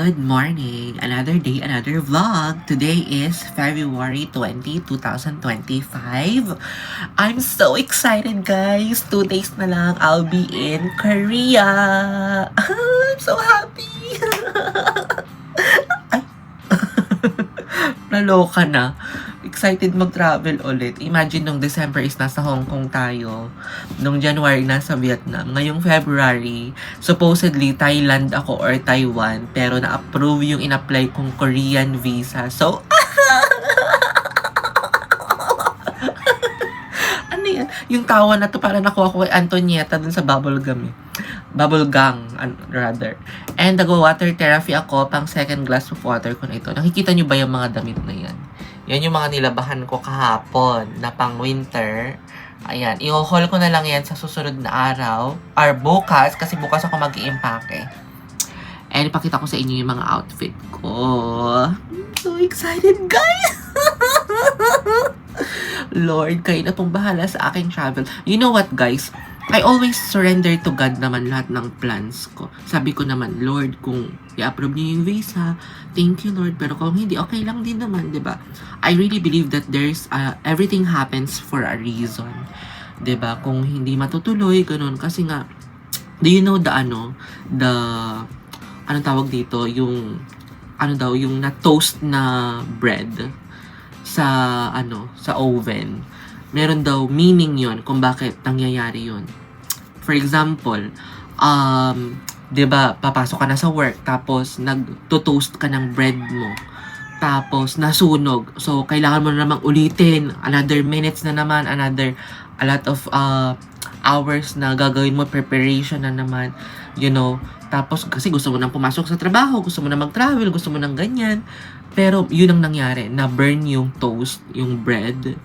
Good morning! Another day, another vlog. Today is February 20, 2025. I'm so excited, guys. 2 days na lang, I'll be in Korea. I'm so happy! Ay, naloka na. Excited mag-travel ulit. Imagine nung December is nasa Hong Kong tayo. Nung January nasa Vietnam. Ngayong February, supposedly Thailand ako or Taiwan. Pero na-approve yung in-apply kong Korean visa. So, ano yan? Yung tawa na to para nakuha ko kay Antonieta dun sa bubble gum eh. Bubble gang, rather. And nag-water therapy ako pang second glass of water ko na ito. Nakikita nyo ba yung mga damit na yan? Yan yung mga nilabahan ko kahapon na pang winter. Ayan, i-haul ko na lang yan sa susunod na araw. Or bukas, kasi bukas ako mag-i-impake. And ipakita ko sa inyo yung mga outfit ko. I'm so excited, guys! Lord, kayo na pong bahala sa aking travel. You know what, guys? I always surrender to God naman lahat ng plans ko. Sabi ko naman, Lord, kung i-approve niyo yung visa, thank you, Lord. Pero kung hindi, okay lang din naman, di ba? I really believe that there's, everything happens for a reason. Di ba? Kung hindi matutuloy, ganun. Kasi nga, do you know anong tawag dito? Yung na-toast na bread sa oven. Meron daw meaning yon kung bakit nangyayari yon. For example, 'di ba, papasok ka na sa work tapos nagto-toast ka ng bread mo. Tapos nasunog. So kailangan mo na namang ulitin, another minutes na naman, a lot of hours na gagawin mo, preparation na naman, you know. Tapos kasi gusto mo nang pumasok sa trabaho, gusto mo na mag-travel, gusto mo nang ganyan. Pero yun ang nangyari, na burn yung toast, yung bread.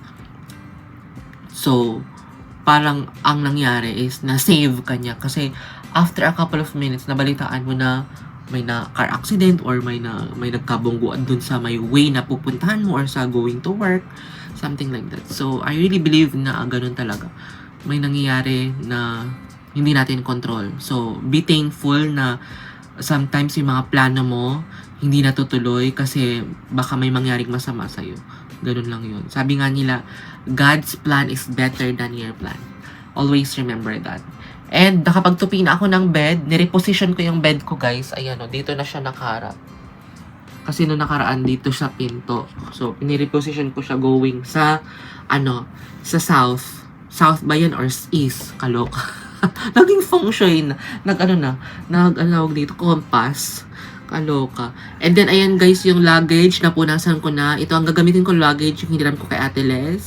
So, parang ang nangyari is na-save ka niya. Kasi after a couple of minutes, nabalitaan mo na may na car accident or may nagkabungguan dun sa may way na pupuntahan mo or sa going to work. Something like that. So, I really believe na ganun talaga. May nangyayari na hindi natin control. So, be thankful na sometimes yung mga plano mo hindi natutuloy kasi baka may mangyaring masama sa'yo. Ganun lang yun. Sabi nga nila, God's plan is better than your plan. Always remember that. And nakapagtupi na ako ng bed. Nireposition ko yung bed ko, guys. Ayan o, dito na siya nakaharap. Kasi nung nakaraan dito sa pinto. So, nireposition ko siya going sa, sa south. South ba yan or east? Kaloka. Naging feng shui na. Nag-alawag dito, compass. Kaloka. And then, ayan guys, yung luggage, napunasan ko na. Ito ang gagamitin ko luggage, yung hiniram ko kay Ate Les.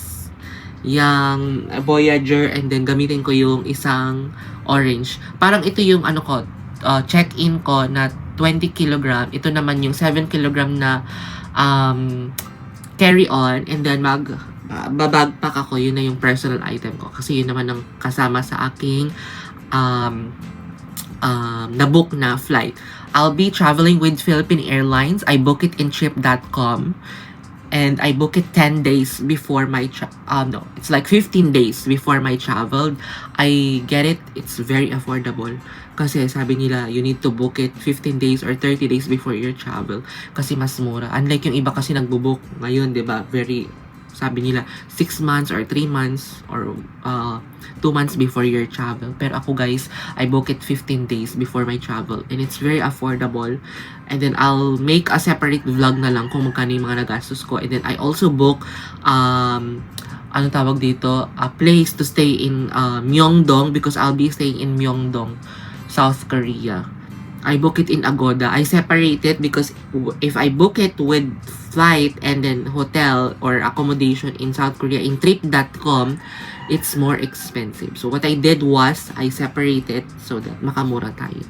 Yung Voyager, and then gamitin ko yung isang orange. Parang ito yung check-in ko na 20 kg. Ito naman yung 7 kg na carry-on. And then babagpack ako. Yun na yung personal item ko. Kasi yun naman ang kasama sa aking na-book na flight. I'll be traveling with Philippine Airlines. I book it in trip.com. And I book it 10 days before my it's like 15 days before my travel. I get it. It's very affordable. Kasi sabi nila, you need to book it 15 days or 30 days before your travel. Kasi mas mura. Unlike yung iba kasi nagbo-book ngayon, 'di ba? Sabi nila, 6 months or 3 months or 2 months before your travel. Pero ako guys, I book it 15 days before my travel. And it's very affordable. And then I'll make a separate vlog na lang kung magkano yung mga nagastos ko. And then I also book, a place to stay in Myeongdong because I'll be staying in Myeongdong, South Korea. I book it in Agoda. I separate it because if I book it with flight and then hotel or accommodation in South Korea in trip.com, it's more expensive. So what I did was I separated so that makamura tayo.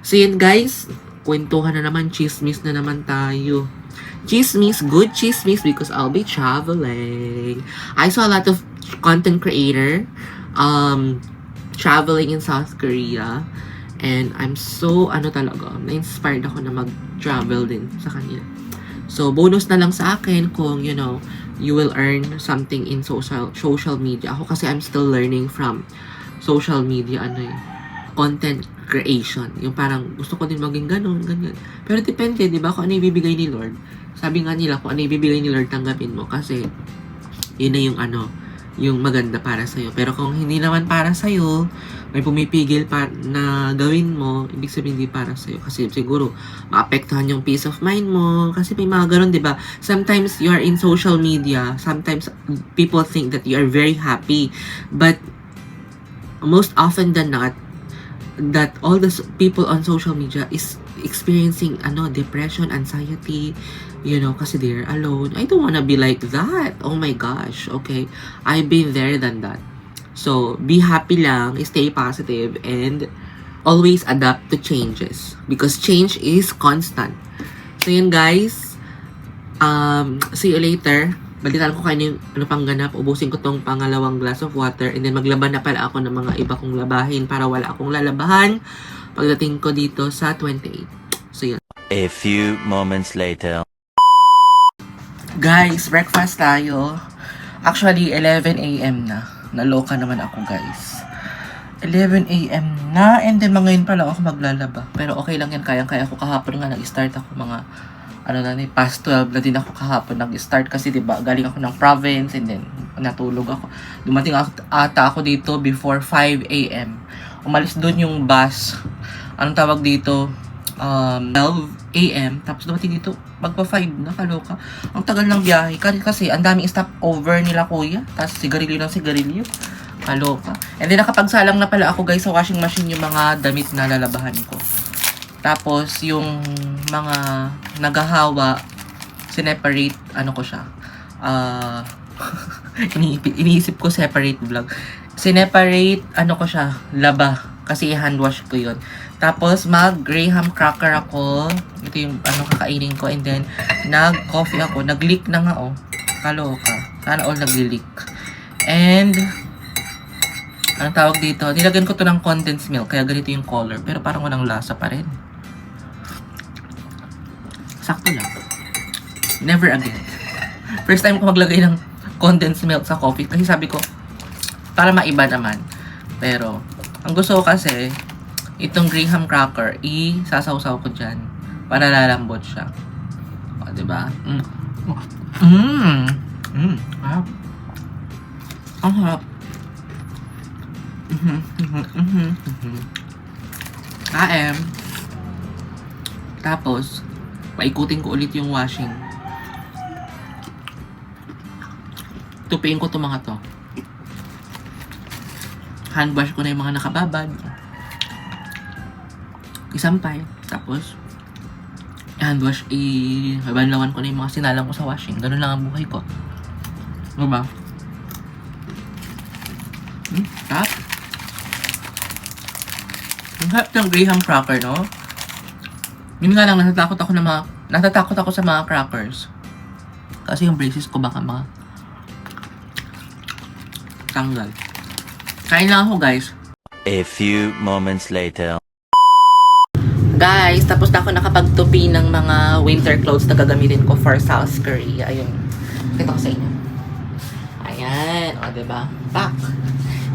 So yun guys, kwentuhan na naman, chismis na naman tayo. Chismis, good chismis because I'll be traveling. I saw a lot of content creator traveling in South Korea. And I'm so, na-inspired ako na mag-travel din sa kanila. So, bonus na lang sa akin kung, you will earn something in social media. Ako kasi I'm still learning from social media, content creation. Yung parang gusto ko din maging ganun, ganyan. Pero depende, di ba, kung ano ibibigay ni Lord. Sabi nga nila, kung ano ibibigay ni Lord, tanggapin mo. Kasi, yun na yung yung maganda para sa'yo. Pero kung hindi naman para sa'yo, may pumipigil na gawin mo, ibig sabihin hindi para sa'yo. Kasi siguro, maapektuhan yung peace of mind mo. Kasi may mga ganun, di ba? Sometimes you are in social media. Sometimes people think that you are very happy. But most often than not, that all the people on social media is experiencing depression, anxiety, kasi they're alone. I don't wanna be like that. Oh my gosh, okay? I've been there than that. So, be happy lang, stay positive, and always adapt to changes. Because change is constant. So, yun guys. See you later. Balitaan ko kayo ano pang ganap. Ubusin ko tong pangalawang glass of water. And then maglaban na pala ako ng mga iba kong labahin para wala akong lalabahan pagdating ko dito sa 28. So yun. A few moments later. Guys, breakfast tayo. Actually, 11 a.m. na. Naloka naman ako guys. 11 a.m. na. And then ngayon pa lang ako maglalaba. Pero okay lang yan. Kayang-kaya ko kahapon nga nag-start ako mga past 12 na din ako kahapon nag-start kasi 'di ba galing ako ng province and then natulog ako. Dumating ata ako dito before 5 a.m. Umalis doon yung bus. Anong tawag dito? 12 a.m. Tapos dumating dito magpa 5 na, kaloka. Ang tagal ng biyahe kasi ang daming stopover nila kuya. Tapos sigarilyo ng sigarilyo. Kaloka. And then nakapagsalang na pala ako guys sa washing machine yung mga damit na lalabahan ko. Tapos, yung mga naghahawa, sineparate, ko siya. Iniisip ko separate vlog. Sineparate, ko siya, laba. Kasi i-hand wash ko yun. Tapos, mag-graham cracker ako. Ito yung, kakainin ko. And then, nag-coffee ako. Nag-leak na nga, oh. Kaloka. Sana all nag-leak. And, anong tawag dito? Nilagyan ko to ng condensed milk. Kaya ganito yung color. Pero parang walang lasa pa rin. Sakto lang. Never again. First time ko maglagay ng condensed milk sa coffee. Kasi sabi ko, para maiba naman. Pero, ang gusto ko kasi, itong graham cracker, sasawsaw ko dyan. Para lalambot siya. O, diba? Harap. Ang harap. Kaem. Tapos, paikutin ko ulit yung washing. Tupiin ko itong mga to. Hand wash ko na yung mga nakababad. Isampay. Tapos, hand wash, banlawan ko na yung mga sinalang ko sa washing. Ganun lang ang buhay ko. Diba? Tap. Ang harap ng graham cracker, no? Yun nga lang, natatakot ako sa mga crackers. Kasi yung braces ko baka tanggal. Kain lang ako, guys. A few moments later. Guys, tapos na ako nakapagtupi ng mga winter clothes na gagamitin ko for South Korea. Ayun. Kita ko sa inyo. Ayan. O, diba? Pack.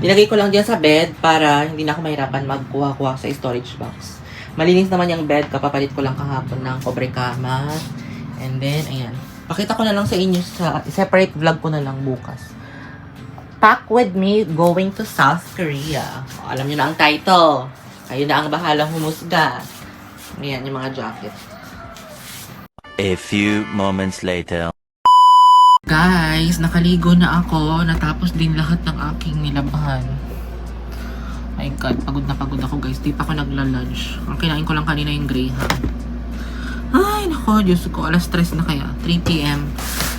Nilagay ko lang dyan sa bed para hindi na ako mahirapan magkuha-kuha sa storage box. Malinis naman yung bed. Kapapalit ko lang kahapon ng kobre kama. And then, ayan. Pakita ko na lang sa inyo sa separate vlog ko na lang bukas. Pack with me going to South Korea. O, alam nyo na ang title. Kayo na ang bahalang humusga. Ayan yung mga jacket. A few moments later. Guys, nakaligo na ako. Natapos din lahat ng aking nilabahan. My God, pagod na pagod ako guys. Di pa ako nagla-lunch. Ang kinain ko lang kanina yung graham. Ay, nako, Diyos ko. Alas 3 na kaya. 3 p.m.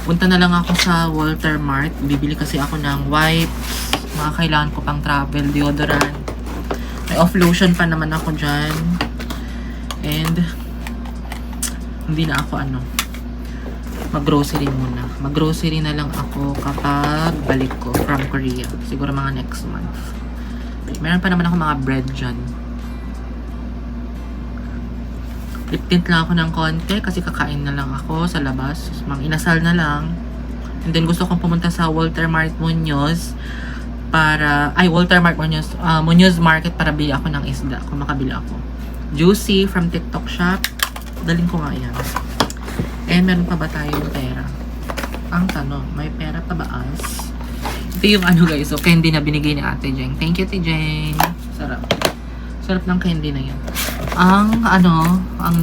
Punta na lang ako sa Walter Mart. Bibili kasi ako ng wipes. Mga kailangan ko pang travel. Deodorant. May off lotion pa naman ako dyan. And, hindi na ako mag-grocery muna. Mag-grocery na lang ako kapag balik ko from Korea. Siguro mga next month. Meron pa naman ako mga bread dyan. Lip tint lang ako ng konti kasi kakain na lang ako sa labas. Mang inasal na lang. And then gusto kong pumunta sa Walter Mart Muñoz Walter Muñoz Market para bili ako ng isda kung makabili ako. Juicy from TikTok shop. Daling ko nga yan. And meron pa ba tayong pera? Ang tanong, may pera pa ba as? Ito yung ano guys, so candy na binigay ni Ate Jeng. Thank you, Ate Jeng. Sarap. Sarap ng candy na yun. Ang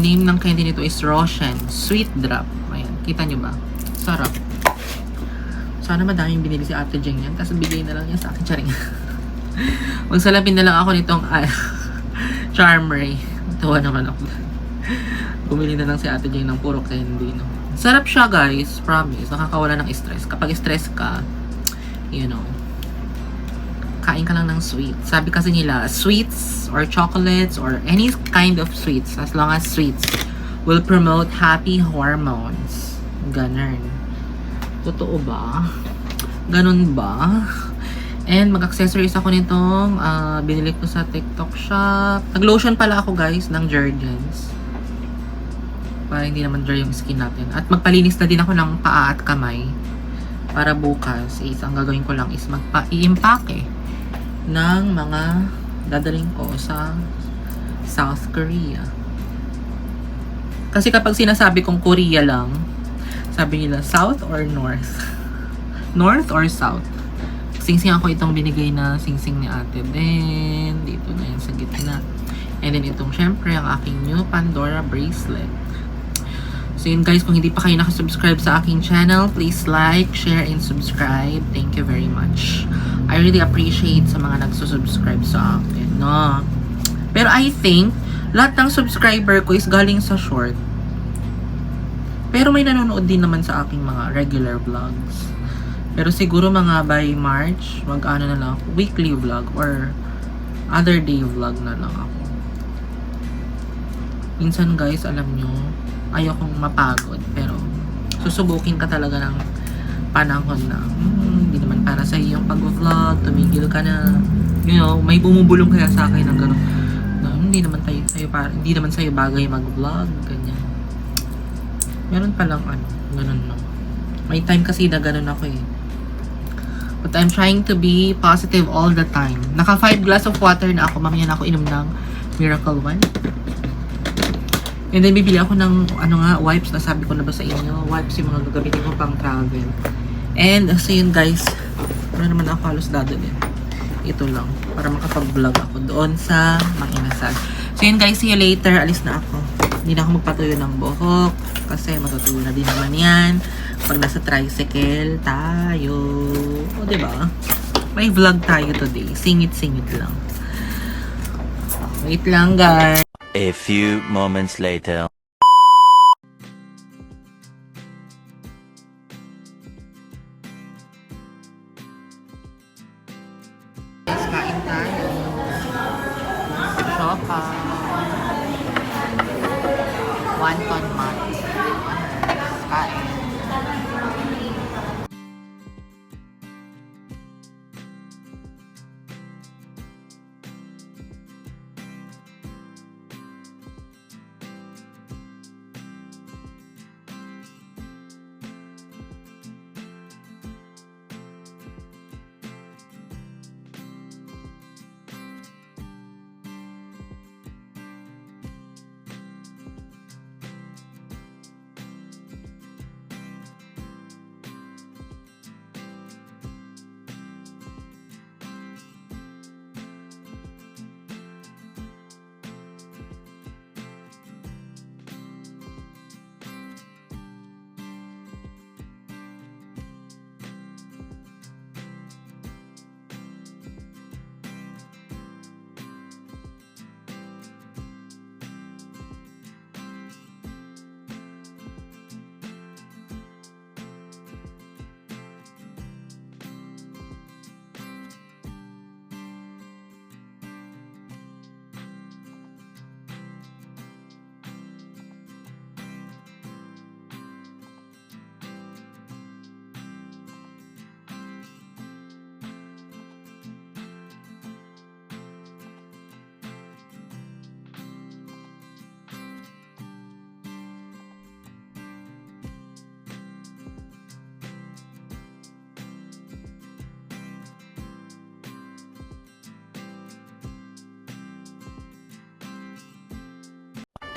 name ng candy nito is Roshen Sweet Drop. Ayan, kita nyo ba? Sarap. Sana madaming binili si Ate Jeng yan. Tapos bigay na lang yan sa akin. Charing. Magsalapin na lang ako nitong Charmray. Tawa naman ako. Bumili na lang si Ate Jeng ng puro candy, no? Sarap siya, guys. Promise. Nakakawala ng stress. Kapag stress ka, you know, kain ka lang ng sweet. Sabi kasi nila, sweets or chocolates or any kind of sweets, as long as sweets, will promote happy hormones. Ganun. Totoo ba? Ganun ba? And mag-accessories ako nitong binili ko sa TikTok shop. Nag-lotion pala ako guys ng Jergens. Para hindi naman dry yung skin natin. At magpalinis na din ako ng paa at kamay. Para bukas is ang gagawin ko lang is i-impake ng mga dadaling ko sa South Korea. Kasi kapag sinasabi kong Korea lang, sabi nila South or North? North or South? Singsing ako itong binigay na singsing ni Ate. Then, dito na yan sa gitna. And then itong syempre ang aking new Pandora bracelet. So yun guys, kung hindi pa kayo nakasubscribe sa aking channel, please like, share, and subscribe. Thank you very much. I really appreciate sa mga nagsusubscribe sa akin, no? Pero I think, lahat ng subscriber ko is galing sa short. Pero may nanonood din naman sa aking mga regular vlogs. Pero siguro mga by March, mag-ano na lang ako, weekly vlog or other day vlog na lang ako. Minsan guys, alam nyo, ayokong mapagod, pero susubukin ka talaga ng panahon na hindi naman para sa iyo yung pag-vlog, tumigil ka na, you know, may bumubulong kaya sa akin ng gano'n na hindi naman sa'yo bagay mag-vlog, ganyan. Meron palang gano'n no. May time kasi na gano'n ako eh. But I'm trying to be positive all the time. Naka 5 glass of water na ako, mamaya na ako inom ng Miracle One. And then, bibili ako ng, wipes na sabi ko na ba sa inyo. Wipes yung mga gagamitin ko pang travel. And, so yun guys, naman ako halos dadalhin. Ito lang, para makapag-vlog ako doon sa Manginasal. So yun guys, see you later. Alis na ako. Hindi na ako magpatuyo ng buhok. Kasi matutuyo na din naman yan. Pag nasa tricycle tayo. O, diba? May vlog tayo today. Singit-singit lang. Wait lang guys. A few moments later. Kain tayo. Sopa. Wonton mat. Kain.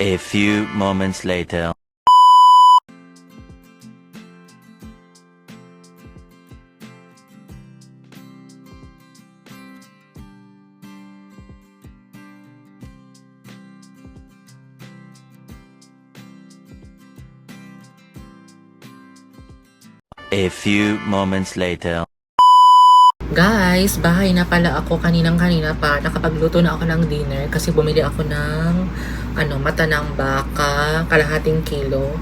A few moments later. A few moments later. Guys, bahay na pala ako kaninang-kanina pa. Nakapagluto na ako ng dinner kasi bumili ako ng mata ng baka, kalahating kilo.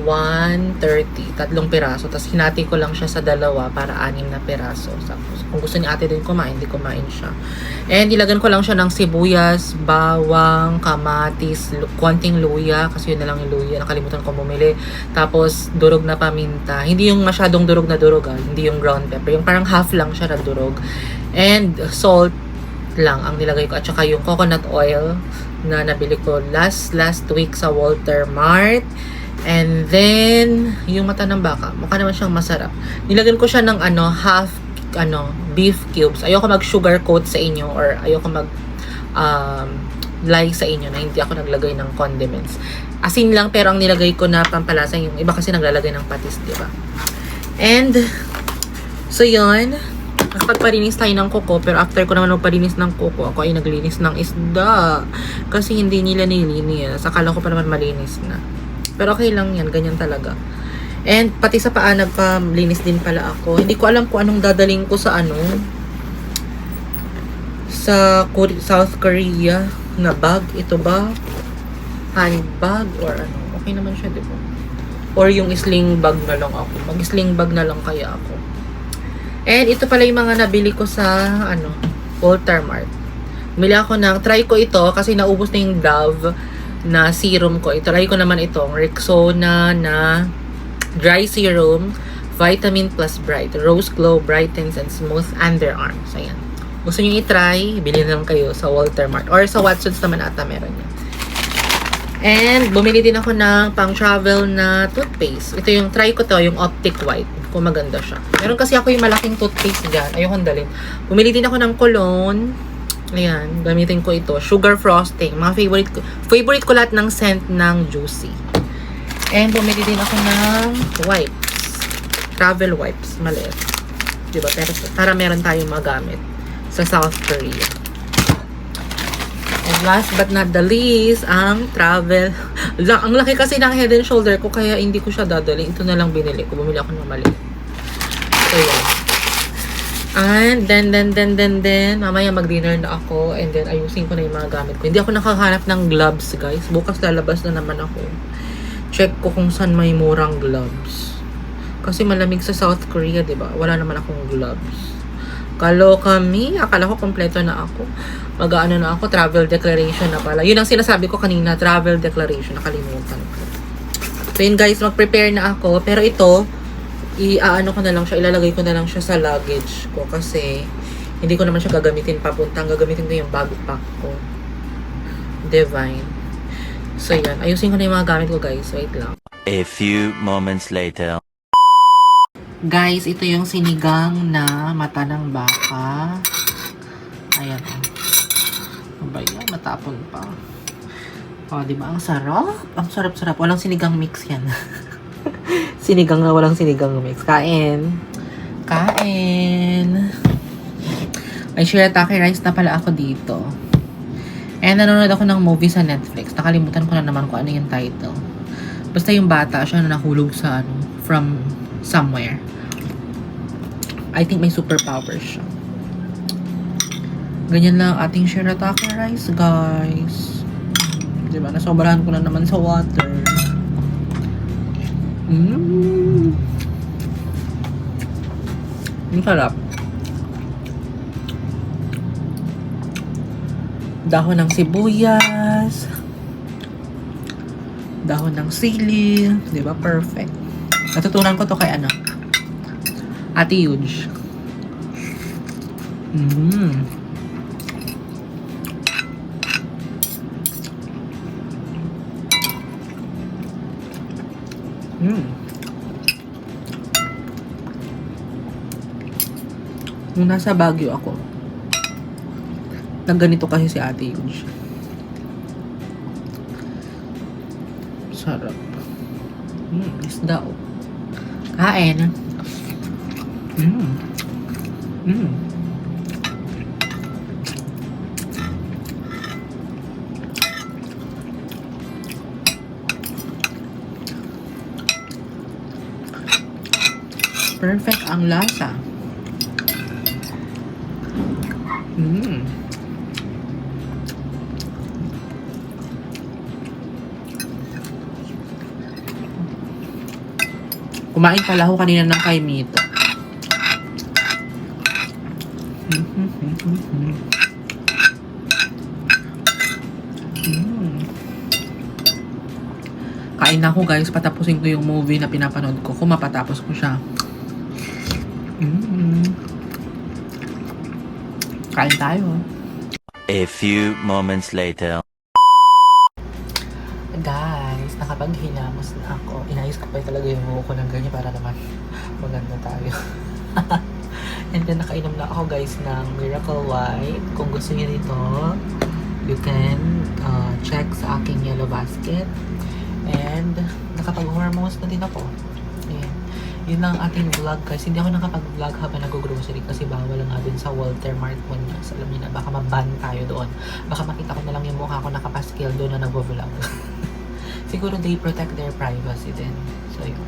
130, tatlong piraso. Tapos hinati ko lang siya sa dalawa para 6 na piraso. Tapos kung gusto ni ate din kumain, di kumain siya. And ilagan ko lang siya ng sibuyas, bawang, kamatis, konting luya. Kasi yun na lang yung luya. Nakalimutan ko bumili. Tapos durog na paminta. Hindi yung masyadong durog na durog hindi yung ground pepper. Yung parang half lang siya na durog. And salt lang ang nilagay ko. At saka yung coconut oil na nabili ko last week sa Walter Mart. And then, yung mata ng baka, mukha naman siyang masarap. Nilagyan ko siya ng half beef cubes. Ayoko mag-sugar coat sa inyo or ayoko lie sa inyo na hindi ako naglagay ng condiments. Asin lang pero ang nilagay ko na pampalasa yung iba kasi naglalagay ng patis, di ba? And so yun, nakapagpalinis tayo ng kuko pero after ko naman magpalinis ng kuko, ako ay naglinis ng isda kasi hindi nila nilinis. Akala ko pa naman malinis na. Pero okay lang yan, ganyan talaga. And pati sa paa, nagpalinis din pala ako. Hindi ko alam kung anong dadaling ko sa sa South Korea na bag. Ito ba? Handbag or ano? Okay naman siya, di ba? Or yung sling bag na lang ako. Mag-sling bag na lang kaya ako. And ito pala yung mga nabili ko sa Walter Mart. Bumili ako try ko ito kasi naubos na yung Dove na serum ko. Itry ko naman itong Rexona na dry serum, vitamin plus bright, rose glow, brightens and smooth underarms. Ayan. Gusto nyo i-try, bilhin na lang kayo sa Walter Mart or sa Watsons naman ata meron yan. And bumili din ako ng pang travel na toothpaste. Ito yung try ko to, yung Optic White. Kung maganda siya. Meron kasi ako yung malaking toothpaste dyan. Ayokong dalhin. Bumili din ako ng cologne. Ayan, gamitin ko ito. Sugar frosting. Mga favorite ko lahat ng scent ng Juicy. And bumili din ako ng wipes. Travel wipes. Maliit. Diba? Pero para meron tayong magamit sa South Korea. And last but not the least, ang travel. Ang laki kasi ng head and shoulder ko kaya hindi ko siya dadali. Ito na lang binili ko. Bumili ako ng maliit. So, yan. And then, mamaya mag-dinner na ako and then ayusin ko na yung mga gamit ko. Hindi ako nakakahanap ng gloves, guys. Bukas lalabas na naman ako. Check ko kung saan may murang gloves. Kasi malamig sa South Korea, diba? Wala naman akong gloves. Kami. Akala ko kompleto na ako. Mag-ano na ako, travel declaration na pala. Yun ang sinasabi ko kanina, travel declaration. Nakalimutan ko. So yun guys, mag-prepare na ako. Pero ito, ilalagay ko na lang siya sa luggage ko kasi hindi ko naman siya gagamitin papuntang. Gagamitin ko yung backpack ko. Divine. So yan, ayusin ko na yung mga gamit ko guys. Wait lang. A few moments later. Guys, ito yung sinigang na mata ng baka. Ayan o. Ano ba yan? Matapon pa. O, diba? Ang sarap. Ang sarap-sarap. Walang sinigang mix yan. Sinigang na walang sinigang mix. Kain. May shirataki rice na pala ako dito. And nanonood ako ng movie sa Netflix. Nakalimutan ko na naman kung ano yung title. Basta yung bata, siya na nahulog sa from somewhere. I think may superpowers siya. Ganyan lang ating shirataki rice, guys. Diba? Nasobrahan ko na naman sa water. Ang sarap. Dahon ng sibuyas. Dahon ng sili. Diba? Perfect. Natutunan ko to kay Ate Yuj. Nung nasa Baguio ako, nagganito kasi si Ate Yuj. Sarap. Isda. Oh. Kain. Perfect ang lasa. Kumain pala ako kanina ng kay Mito. Kain na ako guys, patapusin ko yung movie na pinapanood ko. Kung mapatapos ko siya. Kain tayo. A few moments later. Guys, nakapaghinamos na ako. Inayos ko pa talaga yung mukha ko ng ganyan para naman maganda tayo. And then nakainom na ako guys ng Miracle White. Kung gusto niyo nito, you can check sa aking yellow basket. And nakapag-hormones na din ako. Ayan. Yun lang ating vlog guys. Hindi ako nakapag-vlog habang nag-grocery kasi bawal nga dun sa Walter Mart Muñoz. Alam niyo na, baka maban tayo doon. Baka makita ko na lang yung mukha ko nakapaskil doon na nag-vlog. Siguro they protect their privacy din. So yun.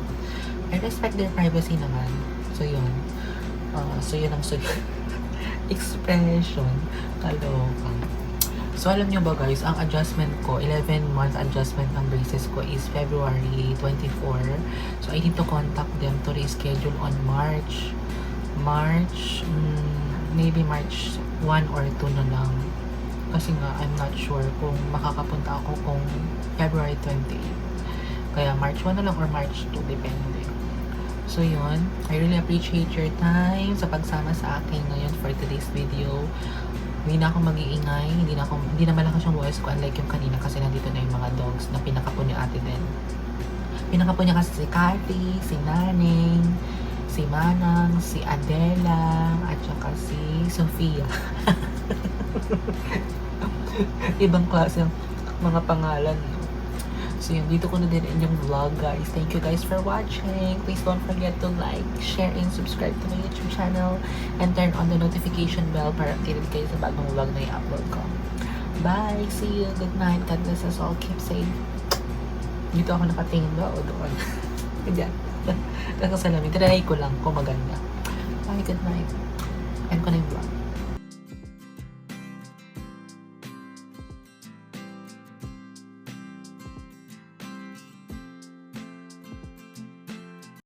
I respect their privacy naman. So yun. So yun ang expression. Kaloka. So alam nyo ba guys, ang adjustment ko, 11-month adjustment ng braces ko is February 24. So I need to contact them to reschedule on maybe March 1 or 2 na lang. Kasi nga, I'm not sure kung makakapunta ako kung February 28. Kaya March 1 na lang or March 2, depende. So yun, I really appreciate your time sa pagsama sa akin ngayon for today's video. Hindi na ako mag-iingay, hindi na malakas yung voice ko unlike yung kanina kasi nandito na yung mga dogs na pinakapo ni ate din. Pinakapo niya kasi si Cathy, si Naning, si Manang, si Adela, at saka si Sofia. Ibang klase ng mga pangalan. So yun, dito ko na din yung vlog guys. Thank you guys for watching. Please don't forget to like, share, and subscribe to my YouTube channel. And turn on the notification bell para updated kayo sa bagong vlog na i-upload ko. Bye! See you! Good night! God bless us all. Keep safe. Dito ako nakatingin ba o doon? Diyan. Nasa salamin. Try ko lang kung maganda. Bye! Good night. End ko na yung vlog.